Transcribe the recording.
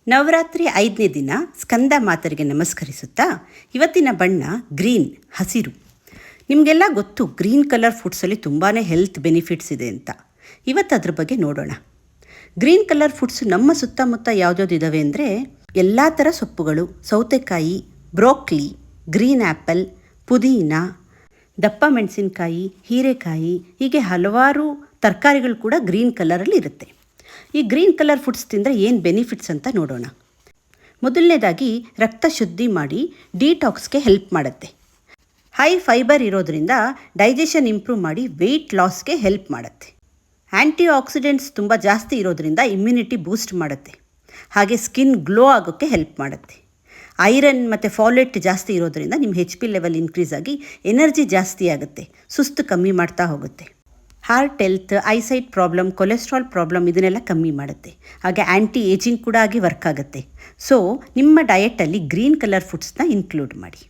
ನವರಾತ್ರಿ 5ನೇ ದಿನ ಸ್ಕಂದ ಮಾತರಿಗೆ ನಮಸ್ಕರಿಸುತ್ತಾ ಇವತ್ತಿನ ಬಣ್ಣ ಗ್ರೀನ್, ಹಸಿರು. ನಿಮಗೆಲ್ಲ ಗೊತ್ತು ಗ್ರೀನ್ ಕಲರ್ ಫುಡ್ಸಲ್ಲಿ ತುಂಬಾ ಹೆಲ್ತ್ ಬೆನಿಫಿಟ್ಸ್ ಇದೆ ಅಂತ. ಇವತ್ತು ಅದ್ರ ಬಗ್ಗೆ ನೋಡೋಣ. ಗ್ರೀನ್ ಕಲರ್ ಫುಡ್ಸ್ ನಮ್ಮ ಸುತ್ತಮುತ್ತ ಯಾವುದ್ಯಾವ್ದು ಇದ್ದಾವೆ ಅಂದರೆ ಎಲ್ಲ ಥರ ಸೊಪ್ಪುಗಳು, ಸೌತೆಕಾಯಿ, ಬ್ರೋಕ್ಲಿ, ಗ್ರೀನ್ ಆ್ಯಪಲ್, ಪುದೀನ, ದಪ್ಪ ಮೆಣಸಿನಕಾಯಿ, ಹೀರೆಕಾಯಿ, ಹೀಗೆ ಹಲವಾರು ತರಕಾರಿಗಳು ಕೂಡ ಗ್ರೀನ್ ಕಲರಲ್ಲಿ ಇರುತ್ತೆ. ಈ ಗ್ರೀನ್ ಕಲರ್ ಫುಡ್ಸ್ ತಿಂದರೆ ಏನು ಬೆನಿಫಿಟ್ಸ್ ಅಂತ ನೋಡೋಣ. ಮೊದಲನೇದಾಗಿ ರಕ್ತ ಶುದ್ಧಿ ಮಾಡಿ ಡಿಟಾಕ್ಸ್ಗೆ ಹೆಲ್ಪ್ ಮಾಡುತ್ತೆ. ಹೈ ಫೈಬರ್ ಇರೋದ್ರಿಂದ ಡೈಜೆಷನ್ ಇಂಪ್ರೂವ್ ಮಾಡಿ ವೆಯ್ಟ್ ಲಾಸ್ಗೆ ಹೆಲ್ಪ್ ಮಾಡುತ್ತೆ. ಆ್ಯಂಟಿ ಆಕ್ಸಿಡೆಂಟ್ಸ್ ತುಂಬ ಜಾಸ್ತಿ ಇರೋದ್ರಿಂದ ಇಮ್ಯುನಿಟಿ ಬೂಸ್ಟ್ ಮಾಡುತ್ತೆ. ಹಾಗೆ ಸ್ಕಿನ್ ಗ್ಲೋ ಆಗೋಕ್ಕೆ ಹೆಲ್ಪ್ ಮಾಡುತ್ತೆ. ಐರನ್ ಮತ್ತು ಫಾಲೇಟ್ ಜಾಸ್ತಿ ಇರೋದ್ರಿಂದ ನಿಮ್ಮ HP ಲೆವೆಲ್ ಇನ್ಕ್ರೀಸ್ ಆಗಿ ಎನರ್ಜಿ ಜಾಸ್ತಿ ಆಗುತ್ತೆ, ಸುಸ್ತು ಕಮ್ಮಿ ಮಾಡ್ತಾ ಹೋಗುತ್ತೆ. Heart health, eyesight problem, cholesterol problem ಇದನ್ನೆಲ್ಲ ಕಮ್ಮಿ ಮಾಡುತ್ತೆ. ಹಾಗೆ ಆ್ಯಂಟಿ ಏಜಿಂಗ್ ಕೂಡ ಆಗಿ ವರ್ಕ್ ಆಗುತ್ತೆ. ಸೊ ನಿಮ್ಮ ಡಯೆಟಲ್ಲಿ ಗ್ರೀನ್ ಕಲರ್ ಫುಡ್ಸ್ನ ಇನ್ಕ್ಲೂಡ್ ಮಾಡಿ.